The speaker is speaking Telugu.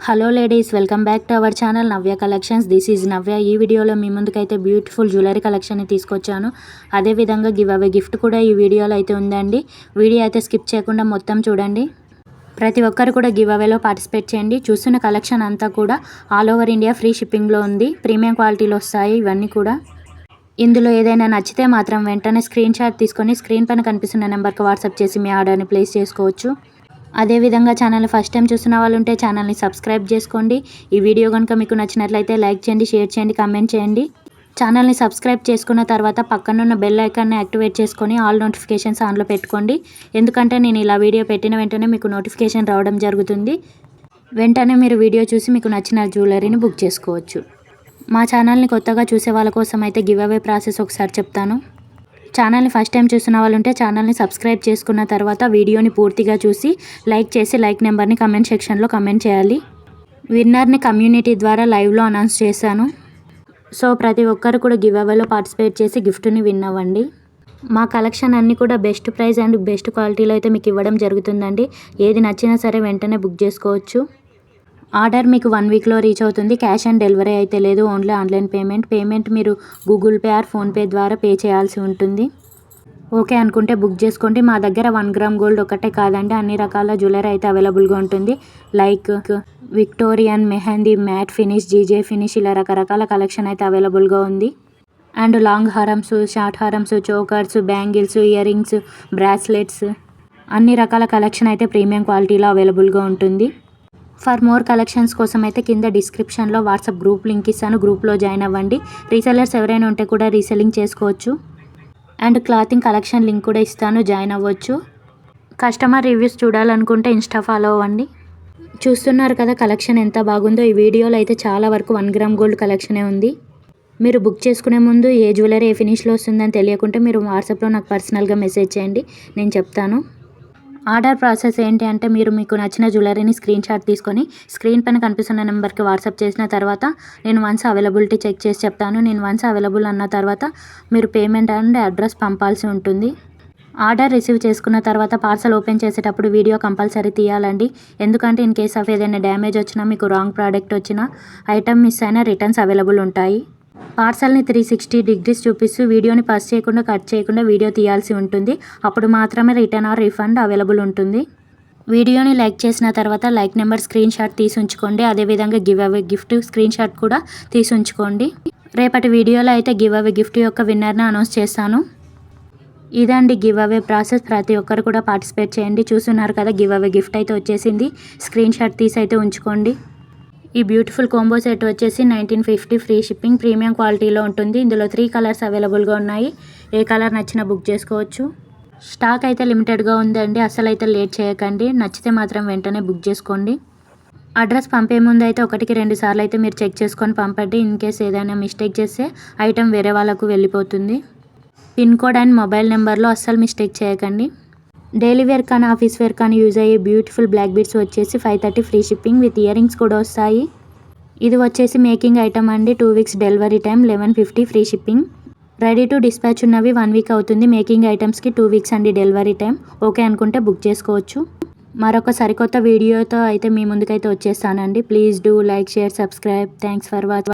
Hello ladies, welcome back to our channel Navya collections. This is Navya. ఈ వీడియోలో మీ ముందుకైతే బ్యూటిఫుల్ జ్యువెలరీ కలెక్షన్ని తీసుకొచ్చాను. అదేవిధంగా గివ్ అవే గిఫ్ట్ కూడా ఈ వీడియోలో అయితే ఉందండి. వీడియో అయితే స్కిప్ చేయకుండా మొత్తం చూడండి. ప్రతి ఒక్కరు కూడా గివ్ అవేలో పార్టిసిపేట్ చేయండి. చూస్తున్న కలెక్షన్ అంతా కూడా ఆల్ ఓవర్ ఇండియా ఫ్రీ షిప్పింగ్లో ఉంది. ప్రీమియం క్వాలిటీలో వస్తాయి ఇవన్నీ కూడా. ఇందులో ఏదైనా నచ్చితే మాత్రం వెంటనే స్క్రీన్ షాట్ తీసుకొని స్క్రీన్ పైన కనిపిస్తున్న నెంబర్కి వాట్సాప్ చేసి మీ ఆర్డర్ని ప్లేస్ చేసుకోవచ్చు. అదేవిధంగా ఛానల్ని ఫస్ట్ టైం చూస్తున్న వాళ్ళు ఉంటే ఛానల్ని సబ్స్క్రైబ్ చేసుకోండి. ఈ వీడియో కనుక మీకు నచ్చినట్లయితే లైక్ చేయండి, షేర్ చేయండి, కామెంట్ చేయండి. ఛానల్ని సబ్స్క్రైబ్ చేసుకున్న తర్వాత పక్కనున్న బెల్ ఐకాన్ని యాక్టివేట్ చేసుకొని ఆల్ నోటిఫికేషన్స్ ఆన్లో పెట్టుకోండి. ఎందుకంటే నేను ఇలా వీడియో పెట్టిన వెంటనే మీకు నోటిఫికేషన్ రావడం జరుగుతుంది. వెంటనే మీరు వీడియో చూసి మీకు నచ్చిన జ్యువెలరీని బుక్ చేసుకోవచ్చు. మా ఛానల్ని కొత్తగా చూసే వాళ్ళ కోసం అయితే గివ్ అవే ప్రాసెస్ ఒకసారి చెప్తాను. ఛానల్ని ఫస్ట్ టైం చూసిన వాళ్ళు ఉంటే ఛానల్ని సబ్స్క్రైబ్ చేసుకున్న తర్వాత వీడియోని పూర్తిగా చూసి లైక్ చేసి లైక్ నెంబర్ని కమెంట్ సెక్షన్లో కమెంట్ చేయాలి. విన్నర్ని కమ్యూనిటీ ద్వారా లైవ్లో అనౌన్స్ చేశాను. సో ప్రతి ఒక్కరు కూడా గివ్ అవేలో పార్టిసిపేట్ చేసి గిఫ్ట్ని విన్ అవ్వండి. మా కలెక్షన్ అన్నీ కూడా బెస్ట్ ప్రైస్ అండ్ బెస్ట్ క్వాలిటీలో అయితే మీకు ఇవ్వడం జరుగుతుందండి. ఏది నచ్చినా సరే వెంటనే బుక్ చేసుకోవచ్చు. ఆర్డర్ మీకు 1 వీక్లో రీచ్ అవుతుంది. క్యాష్ ఆన్ డెలివరీ అయితే లేదు, ఓన్లీ ఆన్లైన్ పేమెంట్ మీరు గూగుల్ పే ఆర్ ఫోన్పే ద్వారా పే చేయాల్సి ఉంటుంది. ఓకే అనుకుంటే బుక్ చేసుకోండి. మా దగ్గర 1 గ్రామ్ గోల్డ్ ఒకటే కాదండి, అన్ని రకాల జ్యువెలరీ అయితే అవైలబుల్గా ఉంటుంది. Like Victorian, mehndi, matte finish, GJ finish, ఇలా రకరకాల కలెక్షన్ అయితే అవైలబుల్గా ఉంది. అండ్ లాంగ్ హారమ్స్, షార్ట్ హారమ్స్, chokers, bangles, ear rings, bracelets, అన్ని రకాల కలెక్షన్ అయితే ప్రీమియం క్వాలిటీలో అవైలబుల్గా ఉంటుంది. ఫర్ మోర్ కలెక్షన్స్ కోసం అయితే కింద డిస్క్రిప్షన్లో వాట్సాప్ గ్రూప్ లింక్ ఇస్తాను, గ్రూప్లో జాయిన్ అవ్వండి. రీసెల్లర్స్ ఎవరైనా ఉంటే కూడా రీసెల్లింగ్ చేసుకోవచ్చు. అండ్ క్లాతింగ్ కలెక్షన్ లింక్ కూడా ఇస్తాను, జాయిన్ అవ్వచ్చు. కస్టమర్ రివ్యూస్ చూడాలనుకుంటే ఇన్స్టా ఫాలో అవ్వండి. చూస్తున్నారు కదా కలెక్షన్ ఎంత బాగుందో. ఈ వీడియోలో అయితే చాలా వరకు 1 గ్రామ్ గోల్డ్ కలెక్షనే ఉంది. మీరు బుక్ చేసుకునే ముందు ఏ జ్యువెలరీ ఏ ఫినిష్లో వస్తుందని తెలియకుంటే మీరు వాట్సాప్లో నాకు పర్సనల్గా మెసేజ్ చేయండి, నేను చెప్తాను. ఆర్డర్ ప్రాసెస్ ఏంటి అంటే మీకు నచ్చిన జ్యువెలరీని స్క్రీన్ షాట్ తీసుకొని స్క్రీన్ పైన కనిపిస్తున్న నెంబర్కి వాట్సాప్ చేసిన తర్వాత నేను వన్స్ అవైలబిలిటీ చెక్ చేసి చెప్తాను. నేను వన్స్ అవైలబుల్ అన్న తర్వాత మీరు పేమెంట్ అండ్ అడ్రస్ పంపాల్సి ఉంటుంది. ఆర్డర్ రిసీవ్ చేసుకున్న తర్వాత పార్సల్ ఓపెన్ చేసేటప్పుడు వీడియో కంపల్సరీ తీయాలండి. ఎందుకంటే ఇన్ కేస్ ఆఫ్ ఏదైనా డ్యామేజ్ వచ్చినా, మీకు రాంగ్ ప్రోడక్ట్ వచ్చినా, ఐటమ్ మిస్ అయినా రిటర్న్స్ అవైలబుల్ ఉంటాయి. పార్సల్ని 360 డిగ్రీస్ చూపిస్తూ వీడియోని పాస్ చేయకుండా కట్ చేయకుండా వీడియో తీయాల్సి ఉంటుంది. అప్పుడు మాత్రమే రిటర్న్ ఆర్ రిఫండ్ అవైలబుల్ ఉంటుంది. వీడియోని లైక్ చేసిన తర్వాత లైక్ నెంబర్ స్క్రీన్ షాట్ తీసి ఉంచుకోండి. అదేవిధంగా give away gift screen shot కూడా తీసి ఉంచుకోండి. రేపటి వీడియోలో అయితే గివ్ అవే గిఫ్ట్ యొక్క విన్నర్ని అనౌన్స్ చేస్తాను. ఇదండి గివ్ అవే ప్రాసెస్. ప్రతి ఒక్కరు కూడా పార్టిసిపేట్ చేయండి. చూస్తున్నారు కదా గివ్ అవే గిఫ్ట్ అయితే వచ్చేసింది. స్క్రీన్ షాట్ తీసి అయితే ఉంచుకోండి. ఈ బ్యూటిఫుల్ కాంబో సెట్ వచ్చేసి 1950 ఫ్రీ షిప్పింగ్, ప్రీమియం క్వాలిటీలో ఉంటుంది. ఇందులో 3 కలర్స్ అవైలబుల్గా ఉన్నాయి. ఏ కలర్ నచ్చినా బుక్ చేసుకోవచ్చు. స్టాక్ అయితే లిమిటెడ్గా ఉందండి, అసలు అయితే లేట్ చేయకండి. నచ్చితే మాత్రం వెంటనే బుక్ చేసుకోండి. అడ్రస్ పంపే ముందు అయితే 1కి 2 సార్లు అయితే మీరు చెక్ చేసుకొని పంపండి. ఇన్ కేస్ ఏదైనా మిస్టేక్ చేస్తే ఐటమ్ వేరే వాళ్ళకు వెళ్ళిపోతుంది. పిన్ కోడ్ అండ్ మొబైల్ నెంబర్లో అస్సలు మిస్టేక్ చేయకండి. డైలీ వేర్ కానీ ఆఫీస్ వేర్ కానీ యూజ్ అయ్యే బ్యూటిఫుల్ బ్లాక్ బీడ్స్ వచ్చేసి 530 free shipping with ear rings కూడా వస్తాయి. ఇది వచ్చేసి మేకింగ్ ఐటమ్ అండి. 2 weeks delivery time, 1150 free shipping. Ready to dispatch ఉన్నవి 1 వీక్ అవుతుంది. మేకింగ్ ఐటమ్స్కి 2 వీక్స్ అండి డెలివరీ టైం. ఓకే అనుకుంటే బుక్ చేసుకోవచ్చు. మరొక సరికొత్త వీడియోతో అయితే మీ ముందుకైతే వచ్చేస్తానండి. Please do like, share, subscribe. Thanks for watching.